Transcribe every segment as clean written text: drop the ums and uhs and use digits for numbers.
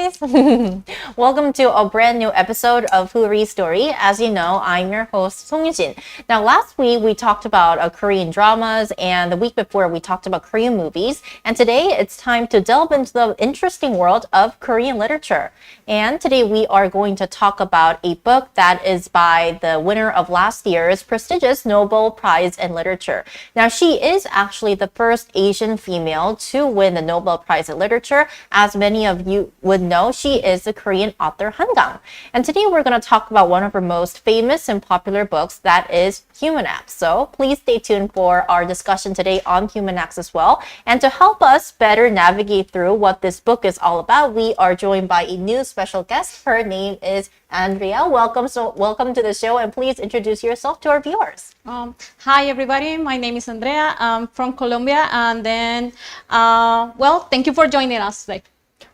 guys! Welcome to a brand new episode of Huri Story. As you know, I'm your host, Songjin. Now, last week we talked about Korean dramas, and the week before we talked about Korean movies. And today it's time to delve into the interesting world of Korean literature. And today we are going to talk about a book that is by the winner of last year's prestigious Nobel Prize in Literature. Now, she is actually the first Asian female to win the Nobel Prize in Literature. As many of you would know, she is the Korean author Han Kang. And today we're going to talk about one of her most famous and popular books, that is Human Acts. So please stay tuned for our discussion today on Human Acts as well. And to help us better navigate through what this book is all about, we are joined by a new special guest. Her name is Andrea. Welcome to the show, and please introduce yourself to our viewers. Hi everybody, my name is Andrea. I'm from Colombia, and then thank you for joining us today.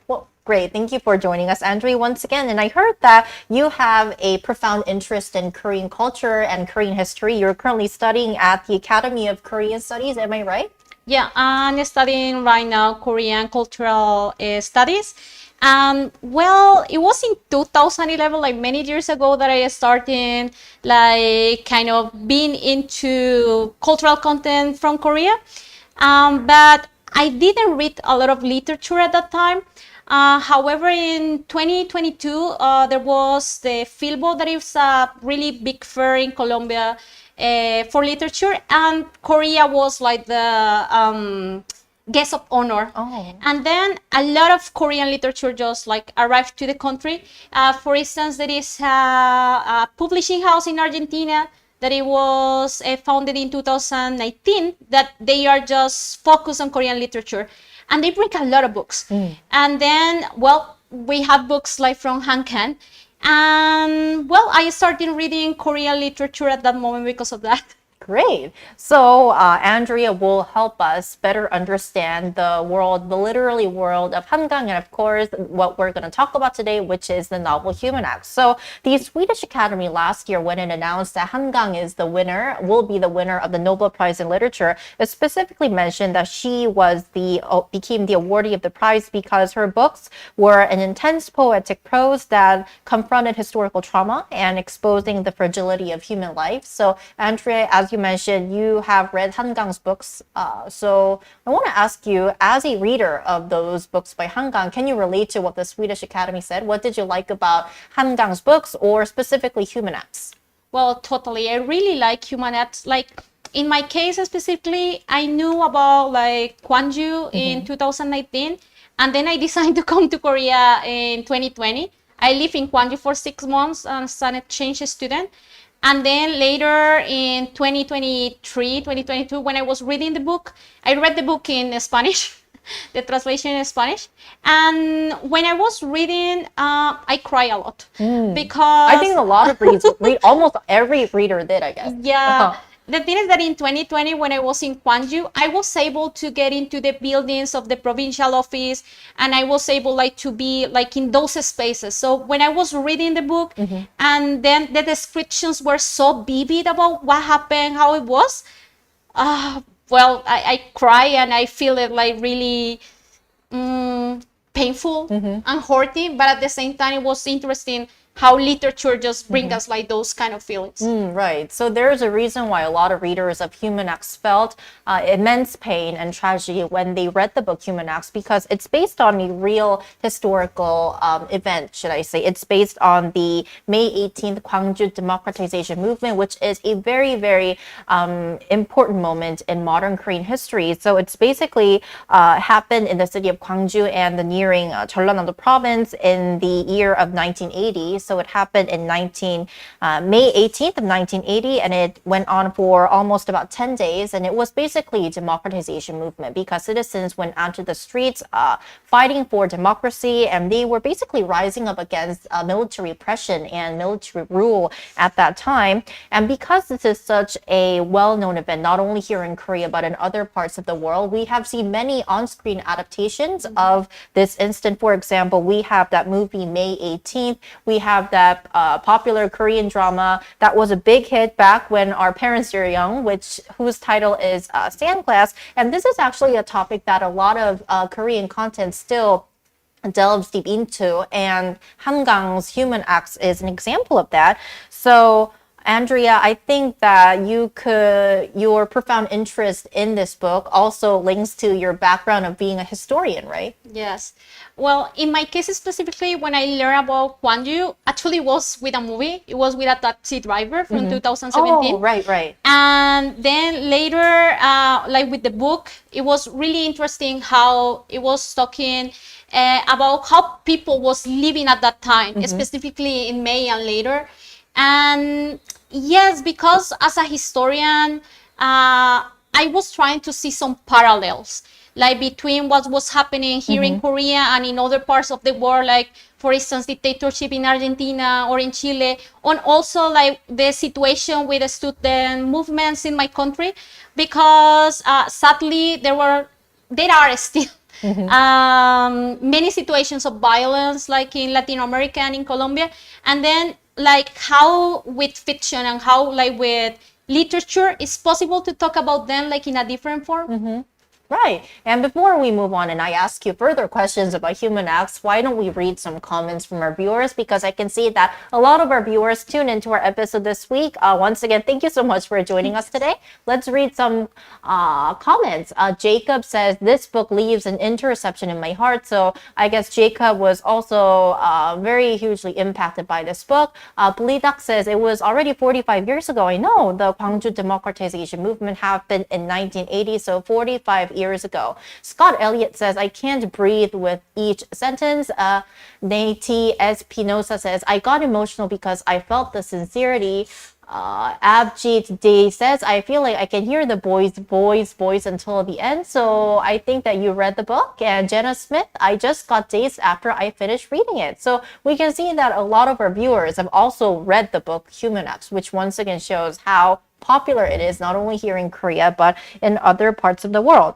Well, great. Thank you for joining us, Andrea, once again. And I heard that you have a profound interest in Korean culture and Korean history. You're currently studying at the Academy of Korean Studies, am I right? Yeah, I'm studying right now Korean cultural studies. It was in 2011, like many years ago, that I started like kind of being into cultural content from Korea. But I didn't read a lot of literature at that time. However, in 2022, there was the Filbo, that is a really big fair in Colombia for literature, and Korea was like the guest of honor. Oh. And then a lot of Korean literature just like arrived to the country. For instance, there is a publishing house in Argentina that it was founded in 2019, that they are just focused on Korean literature, and they bring a lot of books. And then, we have books like from Han Kang, and I started reading Korean literature at that moment because of that. Great. So Andrea will help us better understand the literary world of Han Kang, and of course what we're going to talk about today, which is the novel Human Acts. So the Swedish Academy last year, when it announced that Han Kang will be the winner of the Nobel Prize in Literature, it specifically mentioned that she became the awardee of the prize because her books were an intense poetic prose that confronted historical trauma and exposing the fragility of human life. So Andrea, as you mentioned, you have read Han Kang's books. So I want to ask you, as a reader of those books by Han Kang, can you relate to what the Swedish Academy said? What did you like about Han Kang's books, or specifically Human Acts? Well, totally. I really like Human Acts. Like in my case specifically, I knew about like Gwangju in 2019, and then I decided to come to Korea in 2020. I lived in Gwangju for 6 months as an exchange student. And then later in 2023, 2022, when I was reading the book, I read the book in Spanish, the translation in Spanish. And when I was reading, I cried a lot because I think a lot of readers, almost every reader did, I guess. Yeah. The thing is that in 2020, when I was in Gwangju, I was able to get into the buildings of the provincial office, and I was able to be like in those spaces. So when I was reading the book, and then the descriptions were so vivid about what happened, how it was, I cry, and I feel it like really painful and hurting, but at the same time, it was interesting how literature just brings us like those kind of feelings. Right. So there's a reason why a lot of readers of Human Acts felt immense pain and tragedy when they read the book Human Acts, because it's based on a real historical event, should I say. It's based on the May 18th Gwangju democratization movement, which is a very, very important moment in modern Korean history. So it's basically happened in the city of Gwangju and the nearing Jeollanam province in the year of 1980. So it happened in May 18th of 1980, and it went on for almost about 10 days. And it was basically a democratization movement because citizens went onto the streets fighting for democracy, and they were basically rising up against military oppression and military rule at that time. And because this is such a well-known event, not only here in Korea, but in other parts of the world, we have seen many on-screen adaptations of this instant. For example, we have that movie May 18th. We have that popular Korean drama that was a big hit back when our parents were young, whose title is Sandglass. And this is actually a topic that a lot of Korean content still delves deep into, and Han Kang's Human Acts is an example of that. So Andrea, I think that your profound interest in this book also links to your background of being a historian, right? Yes. Well, in my case specifically, when I learned about Gwangju, actually was with a movie. It was with a taxi driver from 2017. Oh, right. And then later, like with the book, it was really interesting how it was talking about how people was living at that time, specifically in May and later. And yes, because as a historian, I was trying to see some parallels, like between what was happening here in Korea and in other parts of the world, like for instance, dictatorship in Argentina or in Chile, and also like the situation with the student movements in my country, because sadly there are still many situations of violence, like in Latin America and in Colombia, and then like how with fiction and how like with literature it's possible to talk about them like in a different form. Right. And before we move on and I ask you further questions about human acts, why don't we read some comments from our viewers? Because I can see that a lot of our viewers tune into our episode this week. Once again, thank you so much for joining us today. Let's read some comments. Jacob says, this book leaves an interception in my heart. So I guess Jacob was also very hugely impacted by this book. Blidak says, it was already 45 years ago. I know the Gwangju democratization movement happened in 1980, so 45 years ago. Scott Elliott says, I can't breathe with each sentence. Nate Espinosa says, I got emotional because I felt the sincerity. Abjit Day says, I feel like I can hear the boy's voice until the end. So I think that you read the book. And Jenna Smith, I just got days after I finished reading it. So we can see that a lot of our viewers have also read the book Human Acts, which once again shows how popular it is, not only here in Korea, but in other parts of the world.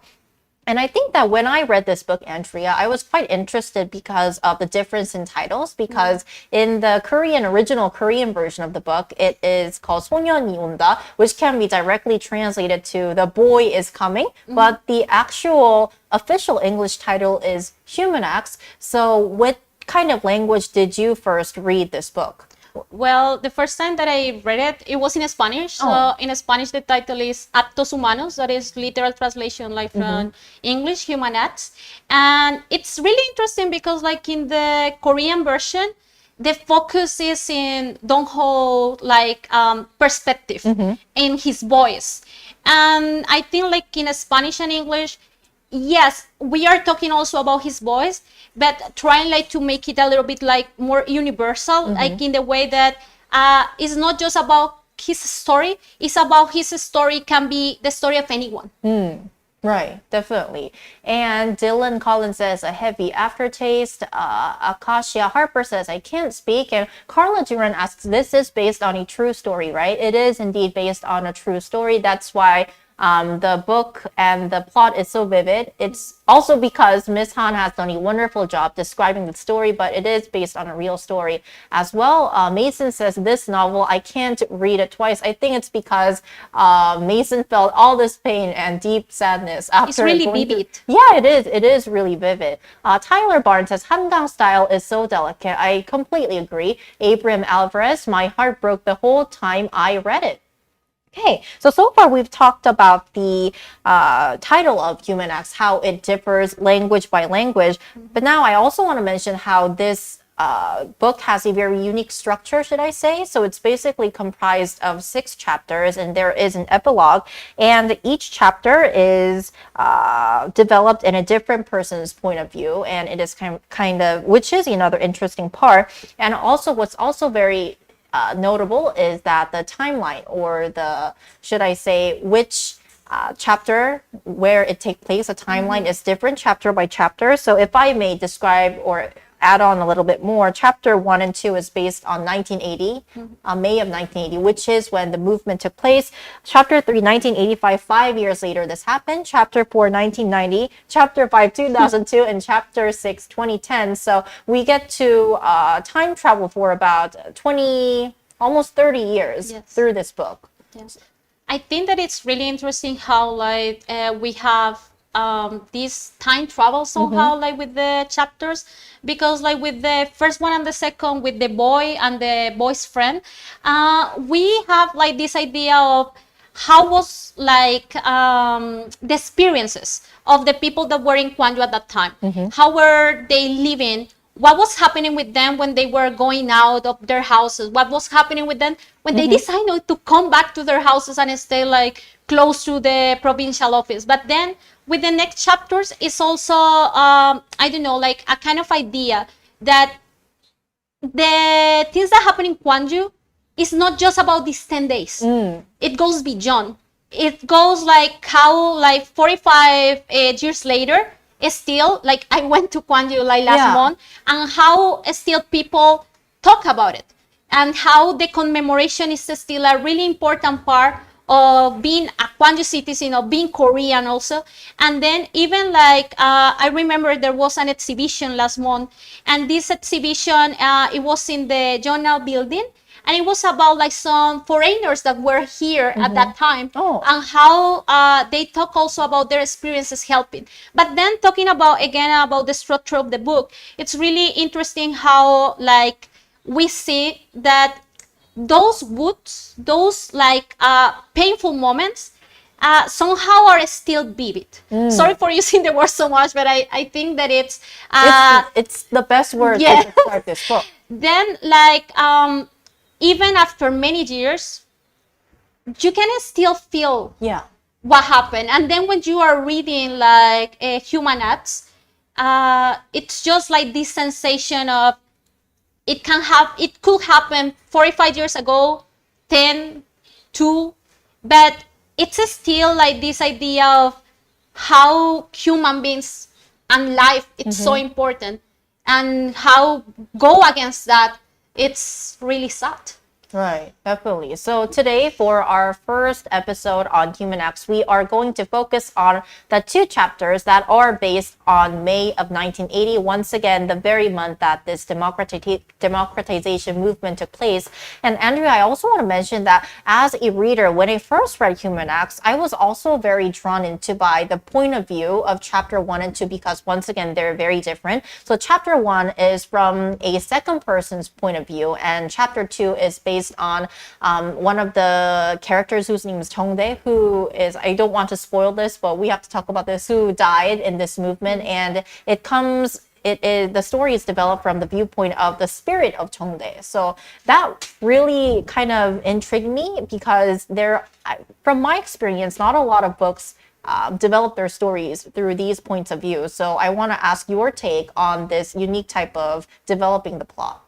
And I think that when I read this book, Andrea, I was quite interested because of the difference in titles, because in the original Korean version of the book, it is called 소년이 온다, which can be directly translated to The Boy is Coming, but the actual official English title is Human Acts. So what kind of language did you first read this book? Well, the first time that I read it, it was in Spanish. So in Spanish, the title is Actos Humanos, that is literal translation like from English, Human Acts. And it's really interesting because like in the Korean version, the focus is in Dong-ho like perspective in his voice. And I think like in Spanish and English, yes, we are talking also about his voice, but trying like to make it a little bit like more universal, like in the way that it's not just about his story, it's about his story can be the story of anyone. Right, definitely. And Dylan Collins says, a heavy aftertaste. Acacia Harper says, I can't speak. And Carla Duran asks, this is based on a true story, right? It is indeed based on a true story. That's why the book and the plot is so vivid. It's also because Miss Han has done a wonderful job describing the story, but it is based on a real story as well. Mason says, this novel, I can't read it twice. I think it's because Mason felt all this pain and deep sadness after It's really vivid. Yeah, it is. It is really vivid. Tyler Barnes says, Han Kang style is so delicate. I completely agree. Abraham Alvarez, my heart broke the whole time I read it. Okay, so far we've talked about the title of Human Acts, how it differs language by language. But now I also want to mention how this book has a very unique structure, should I say. So it's basically comprised of 6 chapters, and there is an epilogue. And each chapter is developed in a different person's point of view. And it is kind of, which is another interesting part. And also what's also very notable is that the timeline, or the, should I say, which chapter where it takes place, a timeline is different chapter by chapter. So if I may describe or add on a little bit more, chapter 1 and 2 is based on 1980, May of 1980, which is when the movement took place. Chapter 3, 1985, 5 years later this happened. Chapter 4, 1990, chapter 5, 2002, and chapter 6, 2010. So we get to time travel for about 20, almost 30 years through this book. Yes. I think that it's really interesting how like we have this time travel somehow, like with the chapters, because like with the first one and the second, with the boy and the boy's friend, we have like this idea of how was like the experiences of the people that were in Gwangju at that time. How were they living? What was happening with them when they were going out of their houses? What was happening with them when they decided to come back to their houses and stay like close to the provincial office? But then with the next chapters, it's also, I don't know, like a kind of idea that the things that happen in Gwangju is not just about these 10 days. It goes beyond. It goes like how like 45 years later, still like I went to Gwangju like last month, and how still people talk about it, and how the commemoration is still a really important part of being a Gwangju citizen, of being Korean also. And then even like I remember there was an exhibition last month, and this exhibition it was in the journal building, and it was about like some foreigners that were here at that time, and how they talk also about their experiences helping. But then talking about again about the structure of the book, it's really interesting how like we see that those woods, those like painful moments somehow are still vivid. Sorry for using the word so much, but I think that it's the best word to start this book. Then like even after many years, you can still feel what happened. And then when you are reading like human acts, it's just like this sensation of it could happen 45 years ago, 10, 2, but it's still like this idea of how human beings and life, it's so important, and how go against that, it's really sad. Right, definitely. So today, for our first episode on Human Acts, we are going to focus on the 2 chapters that are based on May of 1980, once again, the very month that this democratization movement took place. And Andrea, I also want to mention that as a reader, when I first read Human Acts, I was also very drawn into by the point of view of chapter 1 and 2, because once again, they're very different. So chapter 1 is from a second person's point of view, and chapter 2 is based on one of the characters whose name is Chongdae, who is, I don't want to spoil this, but we have to talk about this, who died in this movement. And the story is developed from the viewpoint of the spirit of Chongdae. So that really kind of intrigued me, because from my experience, not a lot of books develop their stories through these points of view. So I want to ask your take on this unique type of developing the plot.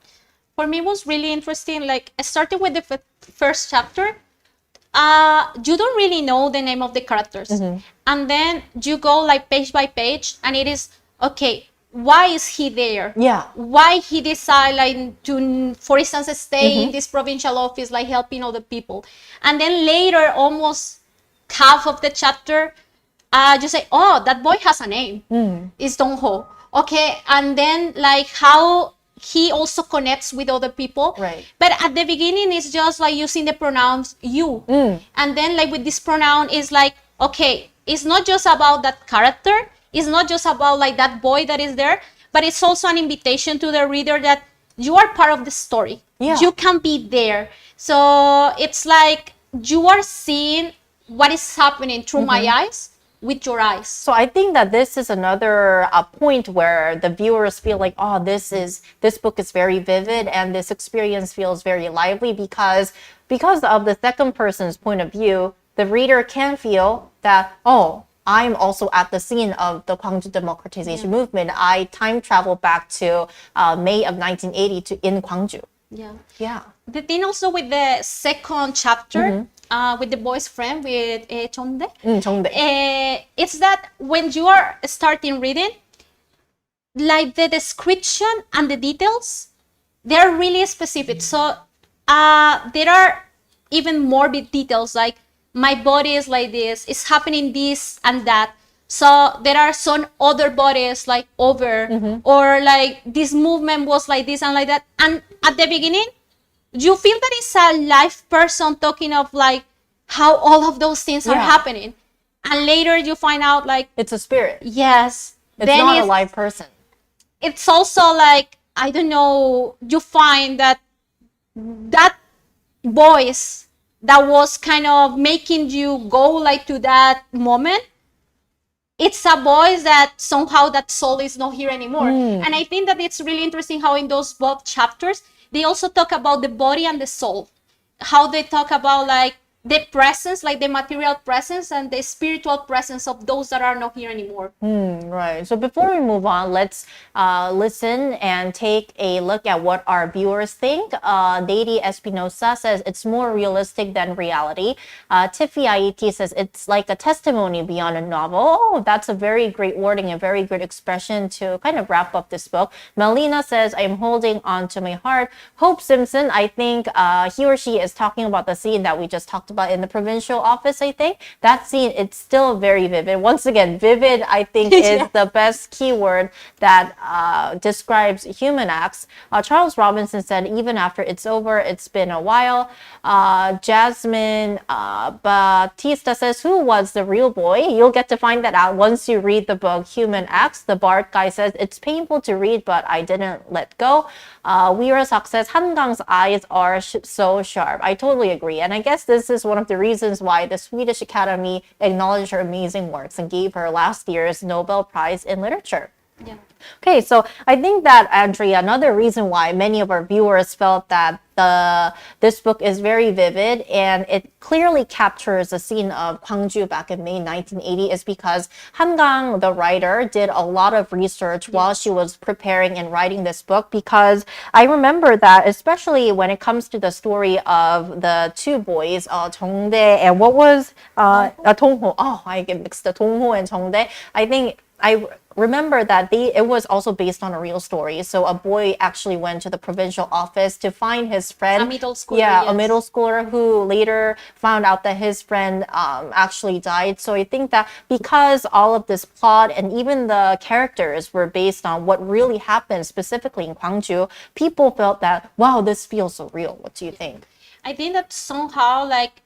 For me, it was really interesting. Like, starting with the first chapter, you don't really know the name of the characters. And then you go like page by page, and it is, okay, why is he there? Why he decide like to, for instance, stay in this provincial office, like helping other people. And then later, almost half of the chapter, you say, oh, that boy has a name. It's Dong-ho. Okay, and then like how he also connects with other people. Right. But at the beginning, it's just like using the pronouns you. And then like with this pronoun, is like, okay, it's not just about that character. It's not just about like that boy that is there, but it's also an invitation to the reader that you are part of the story. You can be there. So it's like you are seeing what is happening through my eyes, with your eyes. So I think that this is another point where the viewers feel like, oh, this book is very vivid, and this experience feels very lively, because of the second person's point of view, the reader can feel that, oh, I'm also at the scene of the Gwangju democratization movement. I time travel back to May of 1980 in Gwangju. The thing also with the second chapter, with the boy's friend, with Chongdae, it's that when you are starting reading, like the description and the details, they're really specific. So there are even more big details, like my body is like this, it's happening this and that. So there are some other bodies like over, or like this movement was like this and like that. And at the beginning, you feel that it's a live person talking of like how all of those things are happening. and later you find out like It's a spirit. yes, It's then not a live person. it's also like, I don't know, you find that that voice that was kind of making you go like to that moment, it's a voice that somehow that soul is not here anymore. And I think that it's really interesting how in those both chapters they also talk about the body and the soul, how they talk about like the presence, like the material presence and the spiritual presence of those that are not here anymore. Right. So before we move on, let's listen and take a look at what our viewers think. Deidi Espinosa says it's more realistic than reality. Tiffy IET says it's like a testimony beyond a novel. Oh, that's a very great wording, a very good expression to kind of wrap up this book. Melina says I'm holding on to my heart. Hope Simpson, I think he or she is talking about the scene that we just talked about in the provincial office. I think that scene, it's still very vivid. Once again, vivid, I think, is the best keyword that describes human acts. Charles Robinson said, even after it's over, it's been a while. Jasmine Batista says, who was the real boy? You'll get to find that out once you read the book Human Acts. The Bart guy says, it's painful to read, but I didn't let go. Weerasak says, Han Kang's eyes are so sharp. I totally agree. And I guess this is one of the reasons why the Swedish Academy acknowledged her amazing works and gave her last year's Nobel Prize in Literature. Yeah. Okay, so I think that, Andrea, another reason why many of our viewers felt that this book is very vivid and it clearly captures the scene of Gwangju back in May 1980 is because Han Kang, the writer, did a lot of research while she was preparing and writing this book, because I remember that, especially when it comes to the story of the two boys, Jongdae and what was Dongho. Oh, I get mixed up. Dongho and Jongdae. I think I remember that it was also based on a real story. So a boy actually went to the provincial office to find his friend. A middle schooler. Yeah, yes. a middle schooler who later found out that his friend actually died. So I think that because all of this plot and even the characters were based on what really happened specifically in Gwangju, people felt that, wow, this feels so real. What do you think? I think that somehow, like,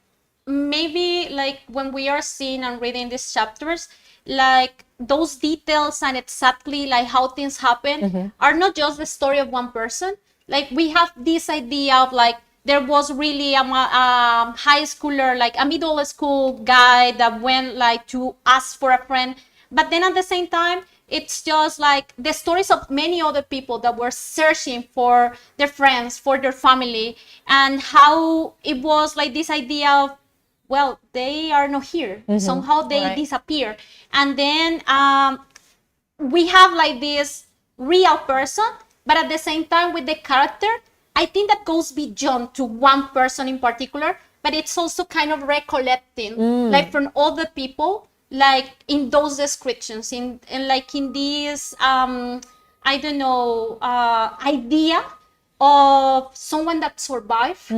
maybe like when we are seeing and reading these chapters, like those details and exactly like how things happen are not just the story of one person. Like we have this idea of like there was really a high schooler, like a middle school guy that went like to ask for a friend, but then at the same time it's just like the stories of many other people that were searching for their friends, for their family, and how it was like this idea of, well, they are not here. Somehow they disappear. And then we have like this real person, but at the same time with the character, I think that goes beyond to one person in particular, but it's also kind of recollecting like from all the people, like in those descriptions, in like in this, I don't know, idea of someone that survived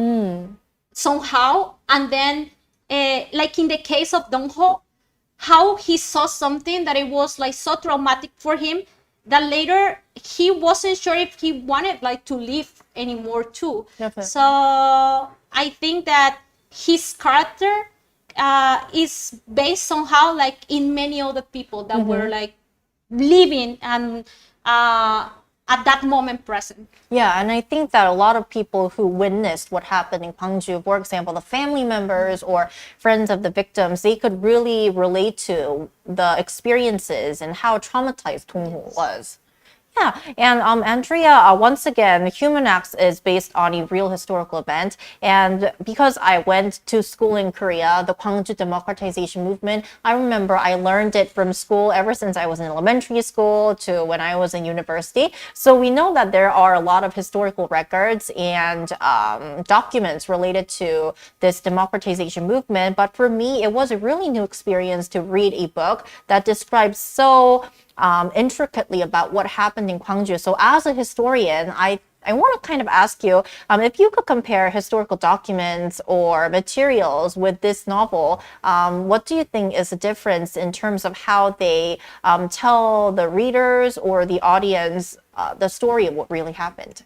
somehow, and then like in the case of Dongho, how he saw something that it was like so traumatic for him that later he wasn't sure if he wanted like to live anymore too. Definitely. So I think that his character is based somehow like in many other people that were like living and at that moment present. Yeah, and I think that a lot of people who witnessed what happened in Gwangju, for example, the family members or friends of the victims, they could really relate to the experiences and how traumatized Dongho was. Yeah, and Andrea, once again, Human Acts is based on a real historical event. And because I went to school in Korea, the Gwangju democratization movement, I remember I learned it from school ever since I was in elementary school to when I was in university. So we know that there are a lot of historical records and documents related to this democratization movement. But for me, it was a really new experience to read a book that describes so intricately about what happened in Gwangju. So as a historian, I want to kind of ask you if you could compare historical documents or materials with this novel, what do you think is the difference in terms of how they tell the readers or the audience the story of what really happened?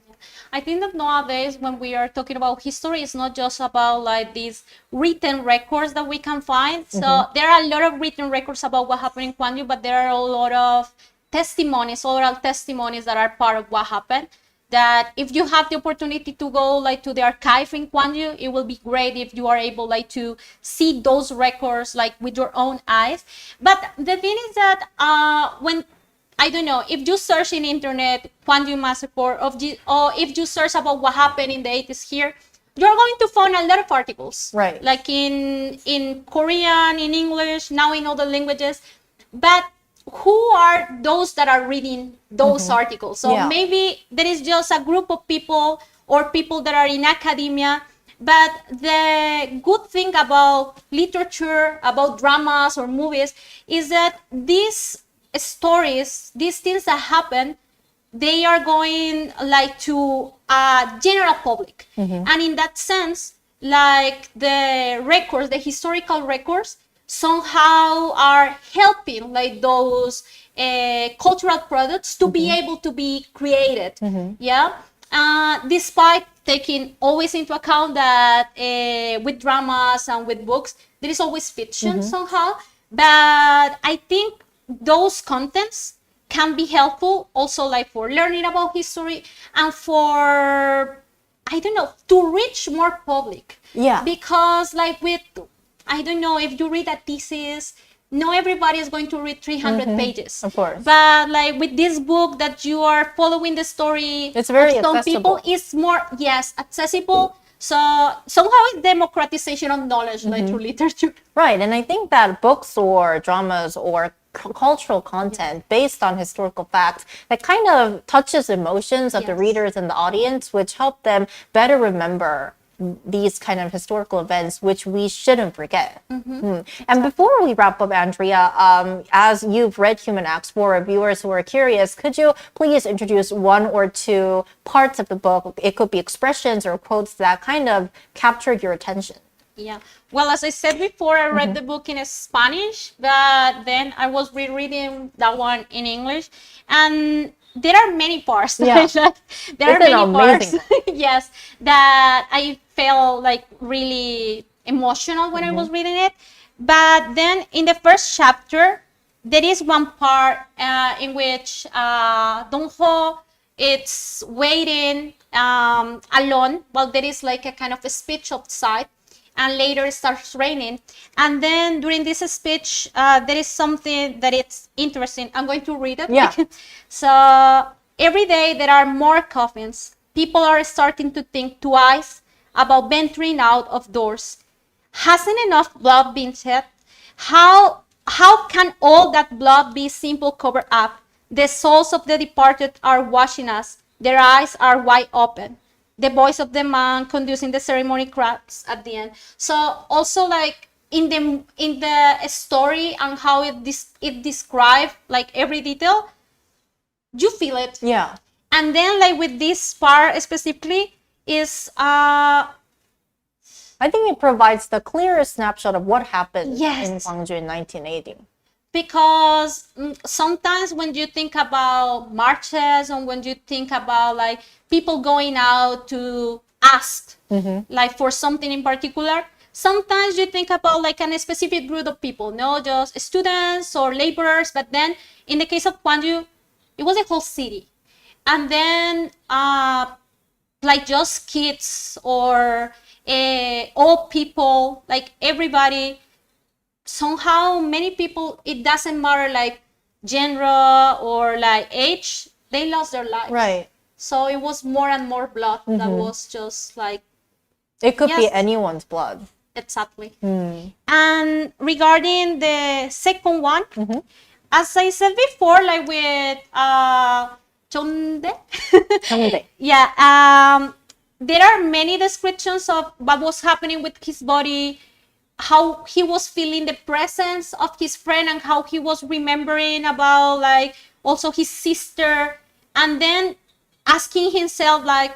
I think that nowadays when we are talking about history, it's not just about like these written records that we can find. So there are a lot of written records about what happened in Gwangju, but there are a lot of testimonies, oral testimonies that are part of what happened. That if you have the opportunity to go like to the archive in Gwangju, it will be great if you are able like to see those records like with your own eyes. But the thing is that when I don't know, if you search in internet Gwangju massacre or if you search about what happened in the 80s here, you're going to find a lot of articles, right? Like in Korean, in English, now in other languages. But who are those that are reading those articles? So maybe there is just a group of people or people that are in academia. But the good thing about literature, about dramas or movies, is that these stories, these things that happen, they are going like to a general public. And in that sense, like the records, the historical records, somehow are helping like those cultural products to be able to be created. Despite taking always into account that with dramas and with books there is always fiction somehow, but I think those contents can be helpful also like for learning about history and for, I don't know, to reach more public. Because like with, I don't know, if you read a thesis, not everybody is going to read 300 pages. Of course. But like with this book that you are following the story, it's very of some accessible. People, it's more, accessible. So somehow it's democratization of knowledge like through literature. Right, and I think that books or dramas or cultural content based on historical facts that kind of touches emotions of the readers and the audience, which help them better remember these kind of historical events, which we shouldn't forget. And before we wrap up, Andrea, as you've read Human Acts, for our viewers who are curious, could you please introduce one or two parts of the book? It could be expressions or quotes that kind of captured your attention. Well, as I said before, I read the book in Spanish, but then I was rereading that one in English, and there are many parts. There are many parts, yes, that I felt like really emotional when I was reading it. But then in the first chapter, there is one part in which Dong Ho it's waiting alone while there is like a kind of a speech outside. And later it starts raining. And then during this speech, there is something that it's interesting. I'm going to read it. So every day there are more coffins. People are starting to think twice about venturing out of doors. Hasn't enough blood been shed? How can all that blood be simple covered up? The souls of the departed are watching us. Their eyes are wide open. The voice of the man conducting the ceremony cracks at the end. So also like in the story and how it describes like every detail, you feel it. And then like with this part specifically is I think it provides the clearest snapshot of what happened in Gwangju in 1980. Because sometimes when you think about marches and when you think about like people going out to ask like for something in particular, sometimes you think about like a specific group of people, not just students or laborers. But then in the case of Gwangju, it was a whole city. And then like just kids or old people, like everybody. Somehow many people, it doesn't matter like gender or like age, they lost their lives. So it was more and more blood that was just like, it could be anyone's blood. Exactly. And regarding the second one, as I said before, like with Chonde, there are many descriptions of what was happening with his body, how he was feeling the presence of his friend and how he was remembering about like also his sister, and then asking himself like,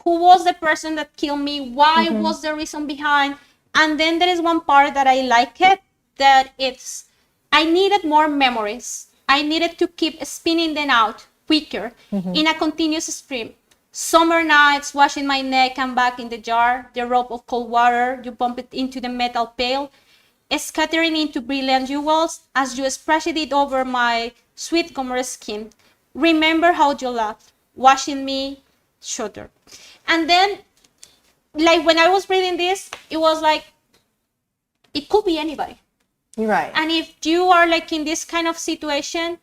who was the person that killed me? Why was the reason behind? And then there is one part that I like it, that it's, I needed more memories. I needed to keep spinning them out quicker in a continuous stream. Summer nights, washing my neck and back in the jar, the rope of cold water, you bump it into the metal pail, scattering into brilliant jewels as you splashed it over my sweet comer skin. Remember how you laughed, washing me shudder. And then, like, when I was reading this, it was like, it could be anybody. Right. And if you are like in this kind of situation,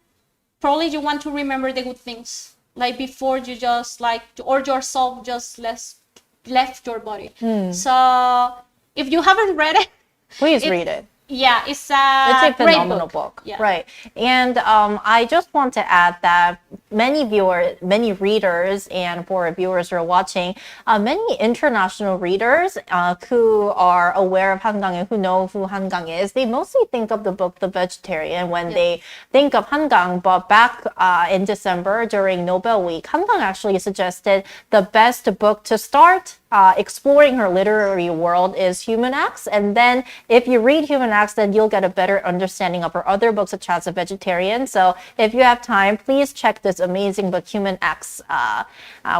probably you want to remember the good things, like before you just like, or yourself just left your body. So if you haven't read it, Please read it. Yeah, it's It's a great phenomenal book. Yeah. Right. And I just want to add that many readers, and for viewers who are watching, many international readers who are aware of Han Kang and who know who Han Kang is, they mostly think of the book The Vegetarian when they think of Han Kang. But back in December during Nobel Week, Han Kang actually suggested the best book to start exploring her literary world is Human Acts. And then if you read Human Acts, then you'll get a better understanding of her other books, such as The Vegetarian. So if you have time, please check this amazing book, Human Acts,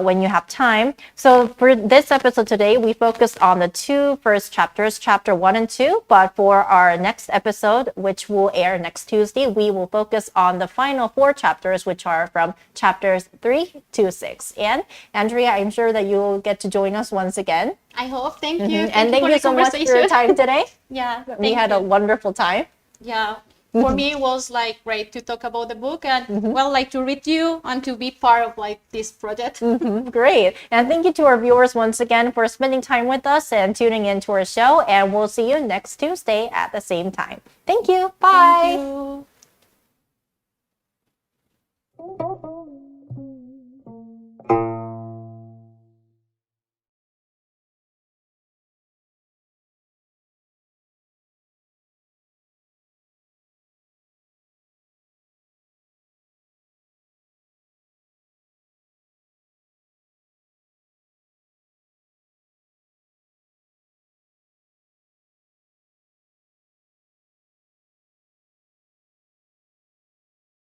when you have time. So for this episode today, we focused on the two first chapters, chapter 1 and 2. But for our next episode, which will air next Tuesday, we will focus on the final 4 chapters, which are from chapters 3 to 6. And Andrea, I'm sure that you'll get to join us once again. I hope. Thank you. And thank you so much for your time today. Yeah. We had a wonderful time. Yeah. For me, it was like great to talk about the book and well, like to read you and to be part of like this project. Great. And thank you to our viewers once again for spending time with us and tuning in to our show. And we'll see you next Tuesday at the same time. Thank you. Bye. Thank you.